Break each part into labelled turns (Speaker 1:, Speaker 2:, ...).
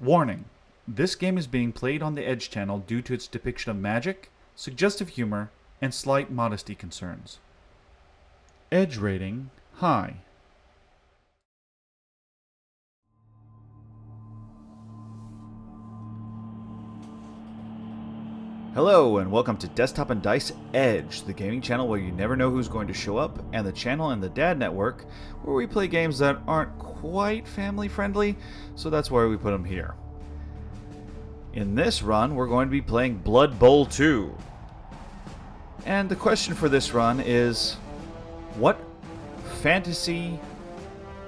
Speaker 1: Warning: this game is being played on the Edge channel due to its depiction of magic, suggestive humor, and slight modesty concerns. Edge rating: high. Hello and welcome to Desktop and Dice Edge, the gaming channel where you never know who's going to show up, and the channel in the Dad Network where we play games that aren't quite family friendly, so that's why we put them here. In this run, we're going to be playing Blood Bowl 2. And the question for this run is, what fantasy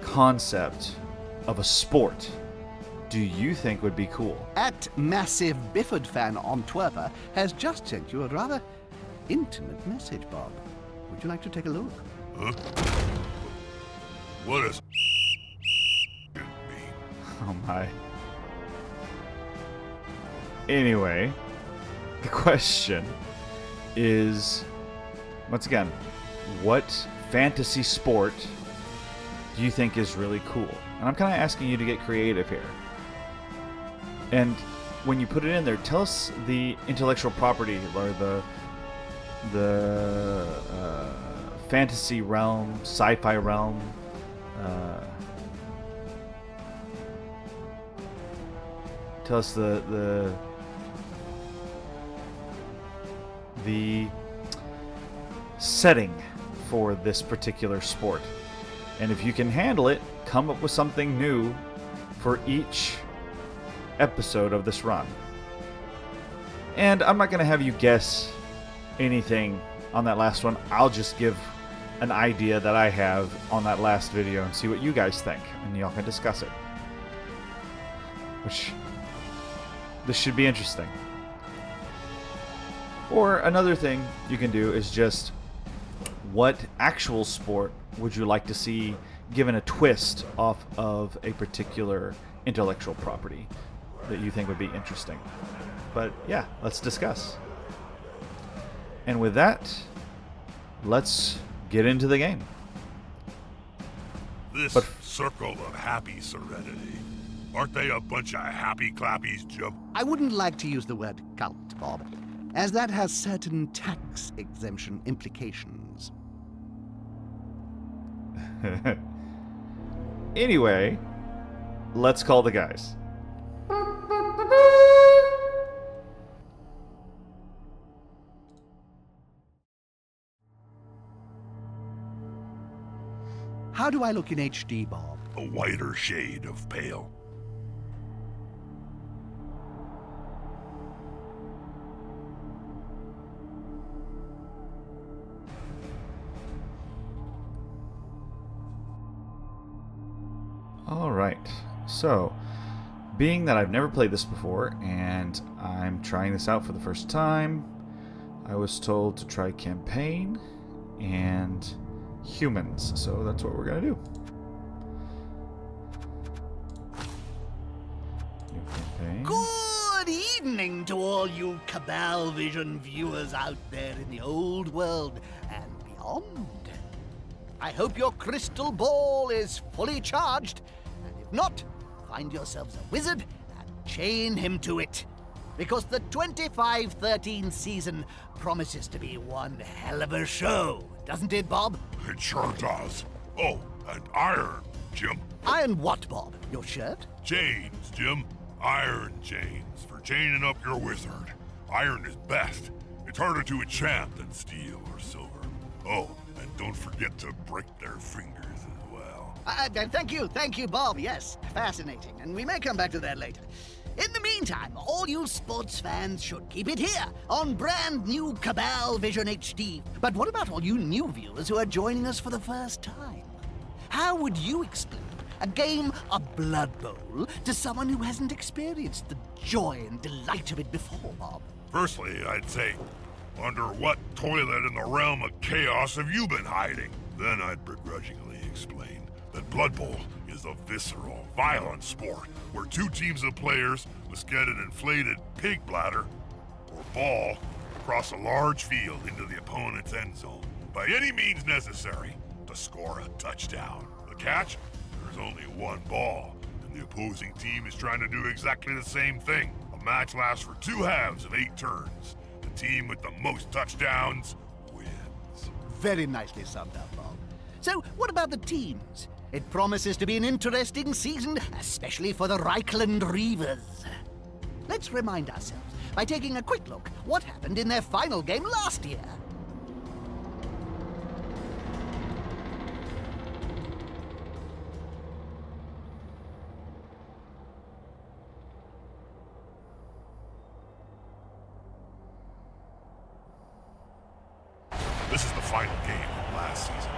Speaker 1: concept of a sport do you think would be cool?
Speaker 2: At Massive Bifford Fan on Twitter has just sent you a rather intimate message, Bob. Would you like to take a look?
Speaker 3: Huh? What is mean?
Speaker 1: Oh my. Anyway, the question is, once again, what fantasy sport do you think is really cool? And I'm kind of asking you to get creative here. And when you put it in there, tell us the intellectual property or the fantasy realm, sci-fi realm. Tell us the setting for this particular sport. And if you can handle it, come up with something new for each episode of this run. And I'm not going to have you guess anything on that last one. I'll just give an idea that I have on that last video and see what you guys think, and y'all can discuss it. This should be interesting. Or another thing you can do is just, what actual sport would you like to see given a twist off of a particular intellectual property that you think would be interesting? But yeah, let's discuss. And with that, let's get into the game.
Speaker 3: This circle of happy serenity. Aren't they a bunch of happy clappies, Jim?
Speaker 2: I wouldn't like to use the word cult, Bob, as that has certain tax exemption implications.
Speaker 1: Anyway, let's call the guys.
Speaker 2: How do I look in HD, Bob?
Speaker 3: A whiter shade of pale.
Speaker 1: Alright, so, being that I've never played this before, and I'm trying this out for the first time, I was told to try campaign and humans, so that's what we're going to do. New campaign.
Speaker 2: Good evening to all you Cabal Vision viewers out there in the old world and beyond. I hope your crystal ball is fully charged, and if not, find yourselves a wizard and chain him to it, because the 25-13 season promises to be one hell of a show, doesn't it, Bob?
Speaker 3: It sure does. Oh, and iron, Jim.
Speaker 2: Iron what, Bob? Your shirt?
Speaker 3: Chains, Jim. Iron chains for chaining up your wizard. Iron is best. It's harder to enchant than steel or silver. Oh, and don't forget to break their fingers as well.
Speaker 2: Thank you, Bob. Yes, fascinating, and we may come back to that later. In the meantime, all you sports fans should keep it here on brand new Cabal Vision HD. But what about all you new viewers who are joining us for the first time? How would you explain a game of Blood Bowl to someone who hasn't experienced the joy and delight of it before, Bob?
Speaker 3: Firstly, I'd say, under what toilet in the realm of chaos have you been hiding? Then I'd begrudgingly explain that Blood Bowl is a visceral, violent sport where two teams of players must get an inflated pig bladder or ball across a large field into the opponent's end zone by any means necessary to score a touchdown. The catch? There's only one ball, and and the opposing team is trying to do exactly the same thing. A match lasts for 2 halves of 8 turns. The team with the most touchdowns wins.
Speaker 2: Very nicely summed up, Bob. So, what about the teams? It promises to be an interesting season, especially for the Reichland Reavers. Let's remind ourselves by taking a quick look what happened in their final game last year.
Speaker 3: This is the final game of last season.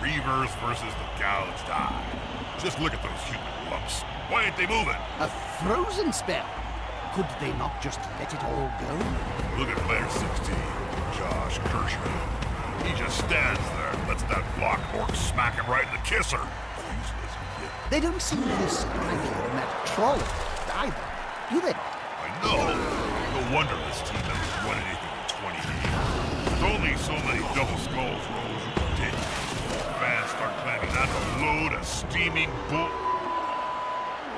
Speaker 3: Reavers versus the gouged eye. Just look at those human lumps. Why ain't they moving?
Speaker 2: A frozen spell. Could they not just let it all go?
Speaker 3: Look at player 16, Josh Kirschman. He just stands there and lets that block orc smack him right in the kisser. Useless kid.
Speaker 2: They don't seem very sprightly in that trolley either, do they?
Speaker 3: I know. No wonder this team hasn't won anything in 20 years. There's only so many double skulls rolls you can take. Fans start claiming that's a load of steaming bull.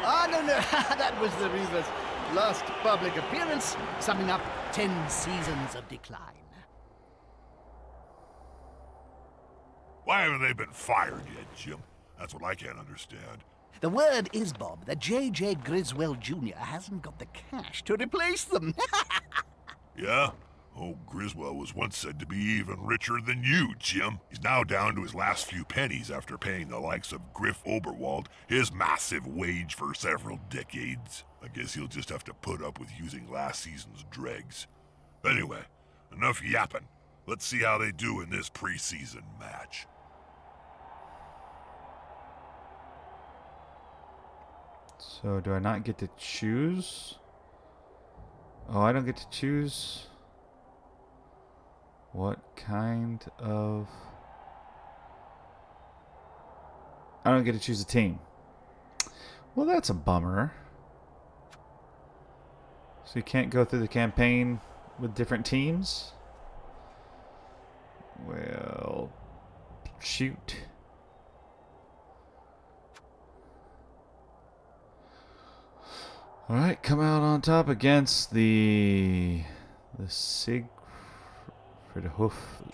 Speaker 2: Ah, no, that was the Reavers' last public appearance, summing up 10 seasons of decline.
Speaker 3: Why haven't they been fired yet, Jim? That's what I can't understand.
Speaker 2: The word is, Bob, that J.J. Griswold Jr. hasn't got the cash to replace them.
Speaker 3: Yeah? Oh, Griswold was once said to be even richer than you, Jim. He's now down to his last few pennies after paying the likes of Griff Oberwald his massive wage for several decades. I guess he'll just have to put up with using last season's dregs. Anyway, enough yapping. Let's see how they do in this preseason match.
Speaker 1: So do I not get to choose? Oh, I don't get to choose what kind of... I don't get to choose a team. Well, that's a bummer. So you can't go through the campaign with different teams? Well, shoot. Alright, come out on top against the Siegfriedhof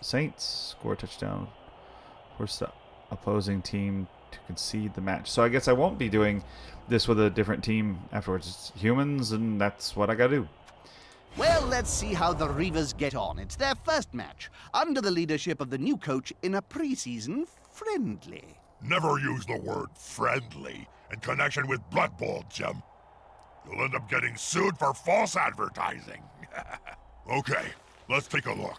Speaker 1: Saints. Score a touchdown. Force the opposing team to concede the match. So I guess I won't be doing this with a different team afterwards. It's humans, and that's what I gotta do.
Speaker 2: Well, let's see how the Reavers get on. It's their first match, under the leadership of the new coach in a preseason friendly.
Speaker 3: Never use the word friendly in connection with Blood Bowl, Jim. You'll end up getting sued for false advertising. Okay, let's take a look.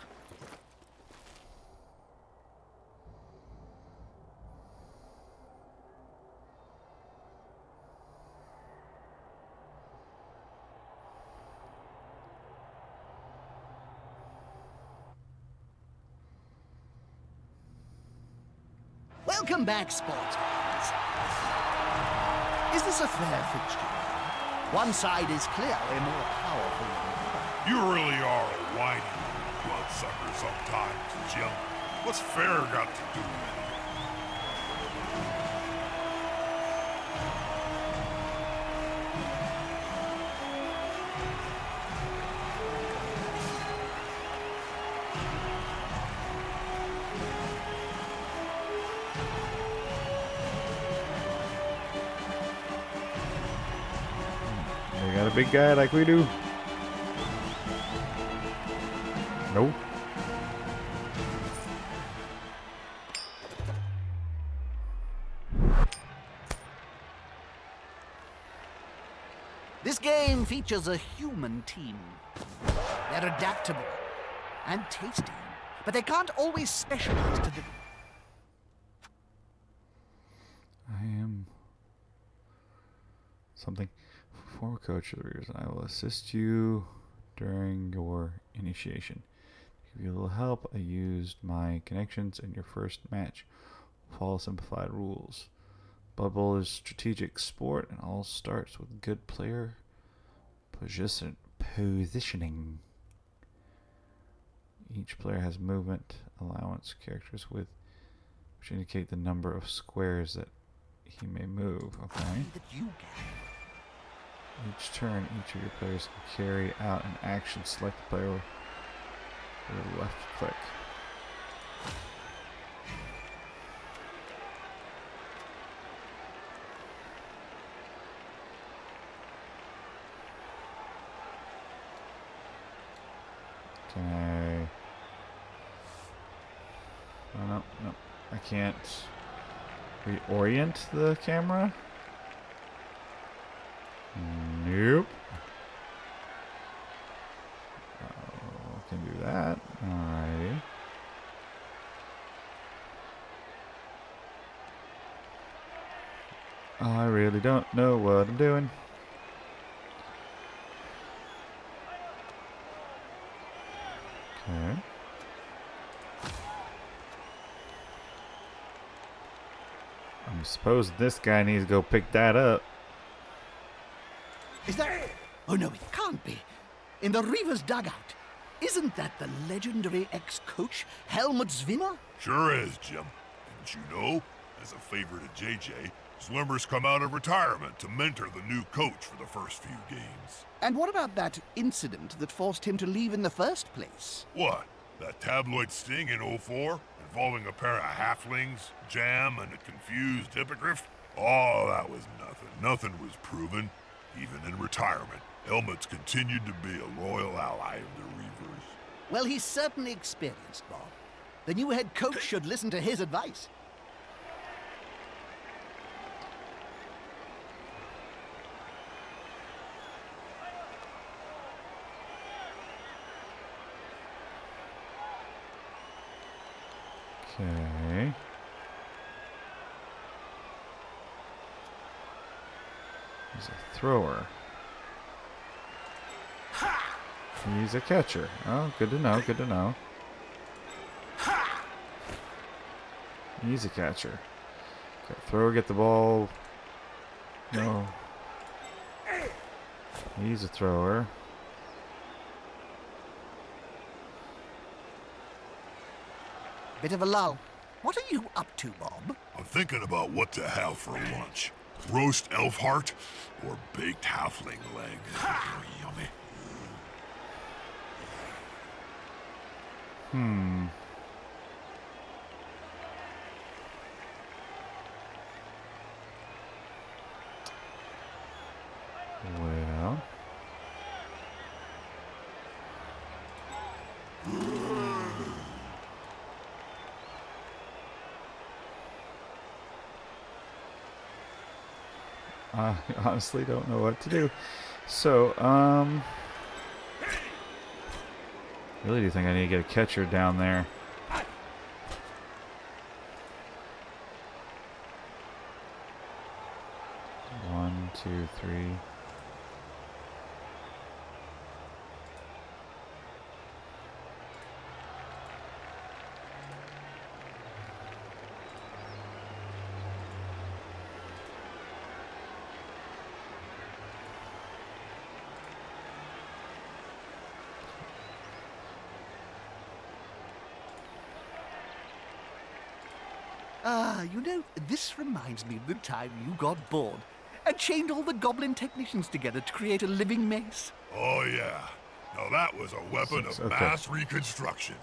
Speaker 2: Welcome back, sports fans. Is this a fair fixture? One side is clearly more powerful than the other.
Speaker 3: You really are a whiny bloodsucker sometimes, Jim. What's fair got to do with it?
Speaker 1: They got a big guy like we do. Nope.
Speaker 2: This game features a human team. They're adaptable and tasty, but they can't always specialize to the...
Speaker 1: I am something. Former coach of the Reavers, and I will assist you during your initiation. To give you a little help, I used my connections in your first match. Follow simplified rules. Blood Bowl is strategic sport, and all starts with good player positioning. Each player has movement allowance characters with which indicate the number of squares that he may move. Okay.
Speaker 2: That you can.
Speaker 1: Each turn, each of your players can carry out an action. Select the player with a left click. Can I... Oh, no, no. I can't reorient the camera? Nope. Oh, can do that. Alrighty. I really don't know what I'm doing. Okay. I suppose this guy needs to go pick that up.
Speaker 2: Is that... Oh, no, it can't be. In the Reaver's dugout. Isn't that the legendary ex-coach, Helmut Zwimmer?
Speaker 3: Sure is, Jim. Didn't you know? As a favor to JJ, Zwimmer's come out of retirement to mentor the new coach for the first few games.
Speaker 2: And what about that incident that forced him to leave in the first place?
Speaker 3: What? That tabloid sting in '04? Involving a pair of halflings, Jam, and a confused hippogriff? Oh, that was nothing. Nothing was proven. Even in retirement, Helmut's continued to be a loyal ally of the Reavers.
Speaker 2: Well, he's certainly experienced, Bob. The new head coach should listen to his advice.
Speaker 1: Okay. He's a thrower. He's a catcher. Oh, good to know, good to know. He's a catcher. Okay, thrower, get the ball. No. He's a thrower.
Speaker 2: Bit of a lull. What are you up to, Bob?
Speaker 3: I'm thinking about what to have for lunch. Roast elf heart or baked halfling leg. Oh, yummy.
Speaker 1: Well. I honestly don't know what to do. So, really do think I need to get a catcher down there. One, two, three.
Speaker 2: You know, this reminds me of the time you got bored and chained all the goblin technicians together to create a living mace.
Speaker 3: Oh, yeah. Now that was a weapon of
Speaker 1: Okay.
Speaker 3: mass reconstruction.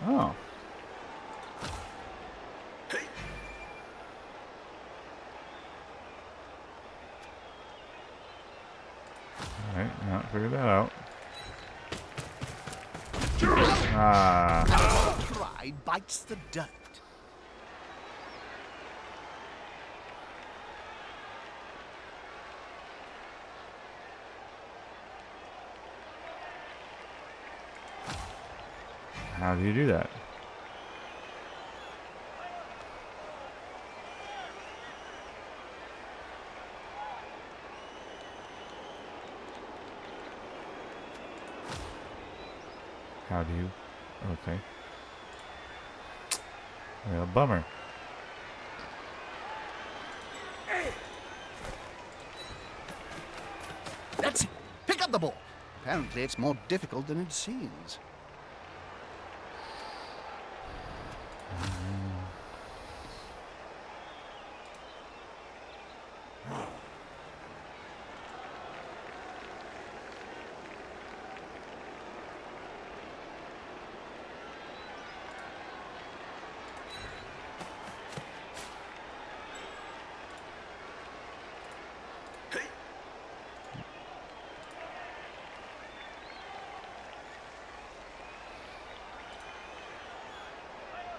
Speaker 1: Oh. Alright, now figure that out. Ah.
Speaker 2: Pride bites the dirt.
Speaker 1: How do you do that? How do you... Okay. Yeah, bummer.
Speaker 2: Let's pick up the ball. Apparently, it's more difficult than it seems.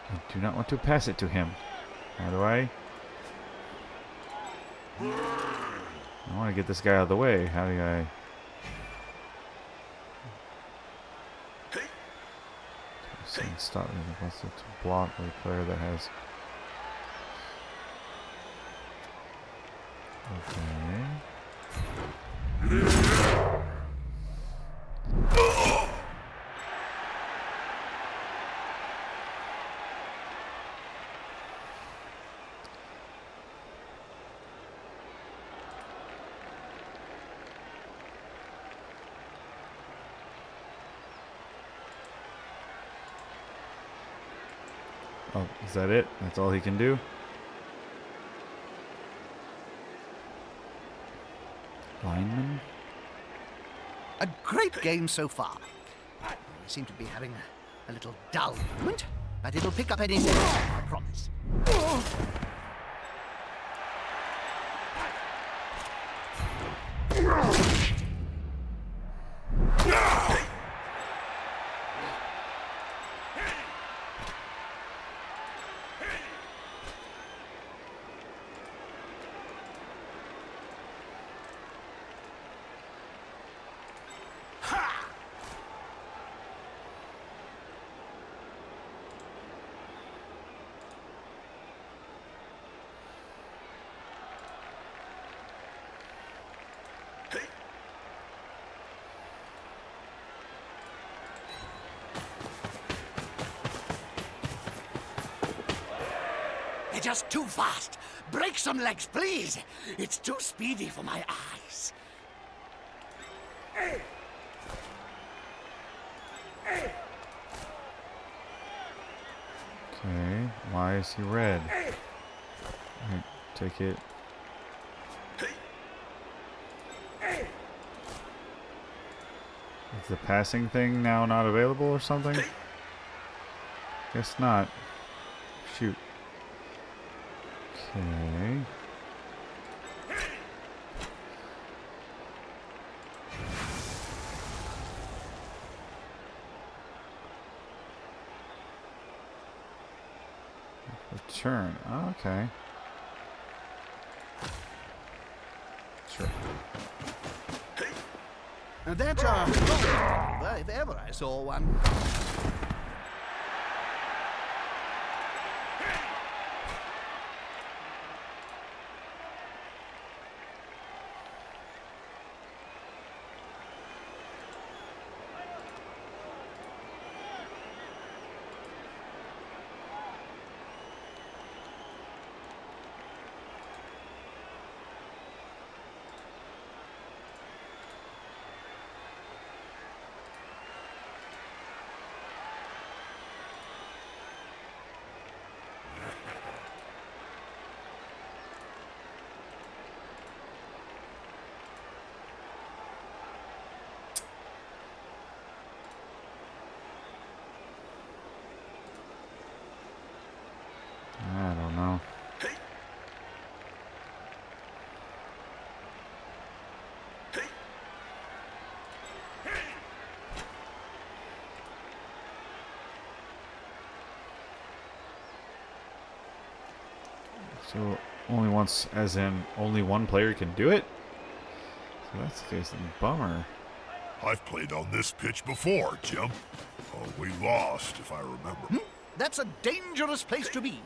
Speaker 1: I do not want to pass it to him. How do I? I want to get this guy out of the way. How do I? Stop me. Wants to block the player that has. Okay. Oh, is that it? That's all he can do? Lineman?
Speaker 2: A great game so far. We seem to be having a little dull moment, but it'll pick up any second, I promise. They're just too fast. Break some legs, please. It's too speedy for my eyes.
Speaker 1: Okay, why is he red? Alright, take it. Is the passing thing now not available or something? Guess not. Shoot. Okay. Return. Oh, okay. Sure.
Speaker 2: And that's a if ever I saw one.
Speaker 1: I don't know. So only once, as in only one player can do it? So that's the case, then bummer.
Speaker 3: I've played on this pitch before, Jim. We lost, if I remember.
Speaker 2: That's a dangerous place to be.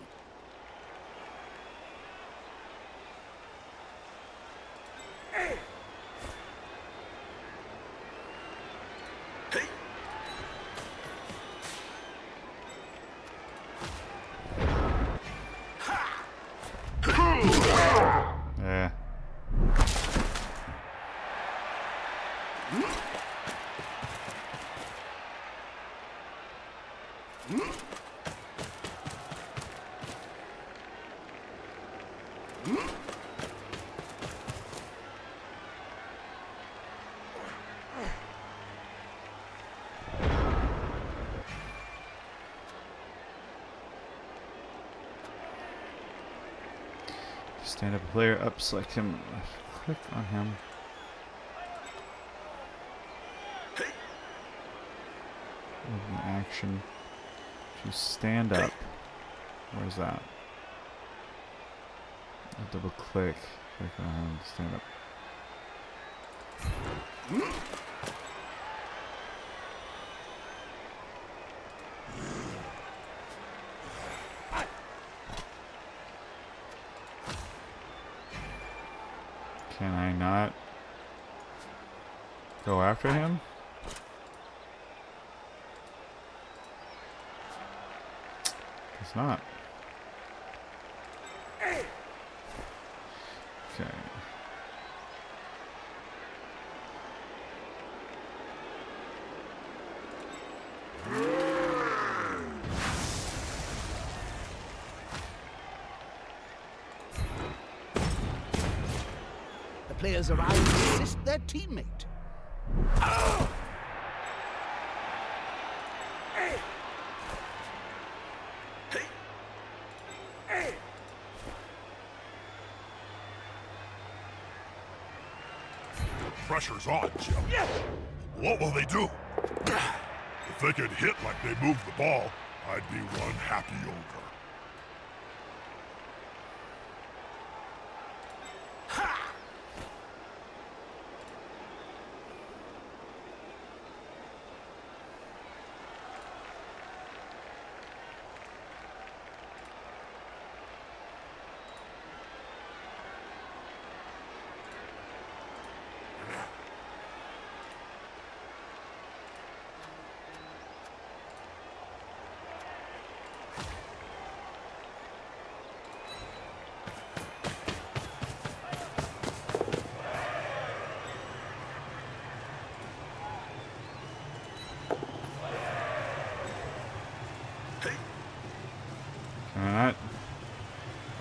Speaker 1: Stand up a player up, select him, click on him. Moving action to stand up. Where's that? I'll double click on him to stand up. Can I not go after him? It's not. Okay.
Speaker 2: The players arrive to assist their teammate.
Speaker 3: Pressure's on, Jim. What will they do? If they could hit like they moved the ball, I'd be one happy ogre.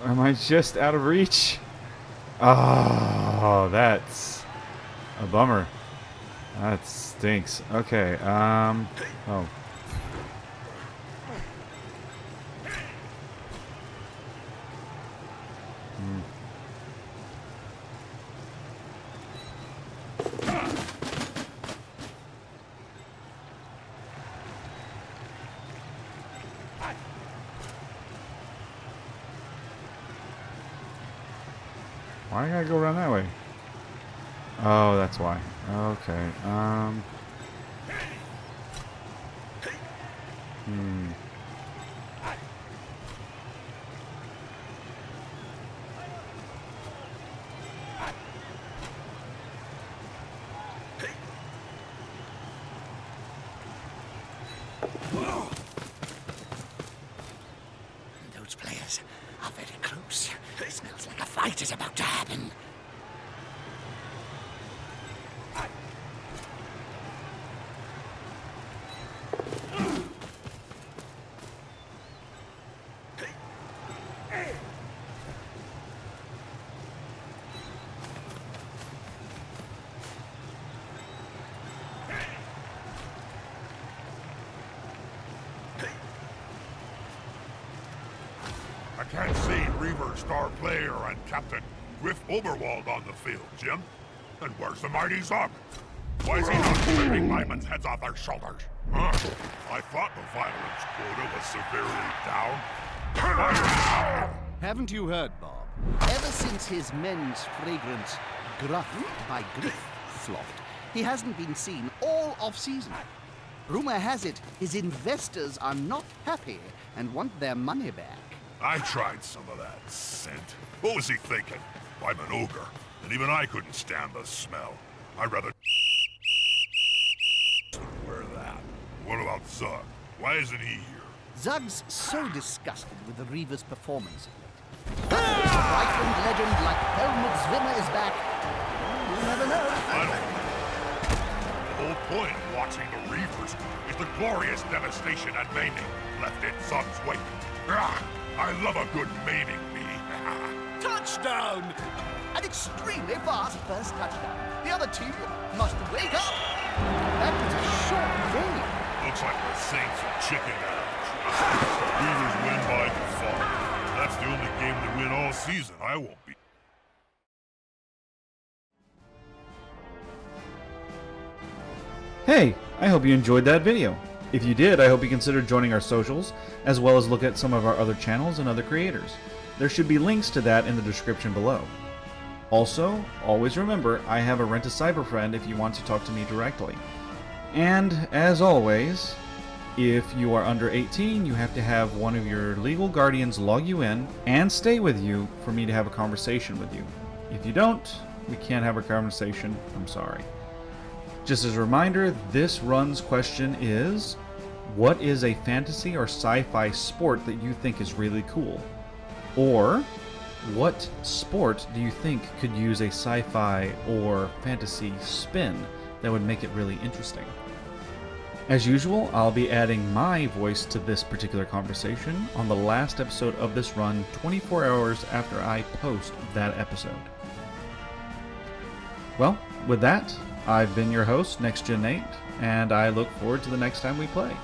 Speaker 1: Or am I just out of reach? Oh, that's a bummer. That stinks. Okay, oh. Why I gotta go around that way? Oh, that's why. Okay.
Speaker 2: Those players are very close. It smells like a fight is about to happen.
Speaker 3: I can't see Reaver's star player and Captain Griff Oberwald on the field, Jim. And where's the mighty Zug? Why is he not ripping linemen's heads off their shoulders? Huh? I thought the violence quota was severely down.
Speaker 2: Haven't you heard, Bob? Ever since his men's fragrance Gruff by Griff flopped, he hasn't been seen all off-season. Rumor has it his investors are not happy and want their money back.
Speaker 3: I tried some of that scent. What was he thinking? I'm an ogre, and even I couldn't stand the smell. I'd rather wear that. What about Zug? Why isn't he here?
Speaker 2: Zug's so disgusted with the Reaver's performance. But if a Reichland legend like Helmut Zimmer is back, you never know.
Speaker 3: The whole point of watching the Reavers is the glorious devastation and maiming left in Zug's wake. I love a good maiming, me.
Speaker 2: Touch touchdown! An extremely fast first touchdown. The other team must wake up. That was a short game.
Speaker 3: Looks like the Saints are chickened out. Beavers win by default. That's the only game they win all season. I won't be.
Speaker 1: Hey, I hope you enjoyed that video. If you did, I hope you consider joining our socials, as well as look at some of our other channels and other creators. There should be links to that in the description below. Also, always remember, I have a Rent a Cyber friend if you want to talk to me directly. And, as always, if you are under 18, you have to have one of your legal guardians log you in and stay with you for me to have a conversation with you. If you don't, we can't have a conversation. I'm sorry. Just as a reminder, this run's question is, what is a fantasy or sci-fi sport that you think is really cool? Or, what sport do you think could use a sci-fi or fantasy spin that would make it really interesting? As usual, I'll be adding my voice to this particular conversation on the last episode of this run 24 hours after I post that episode. Well, with that, I've been your host, NextGen8, and I look forward to the next time we play.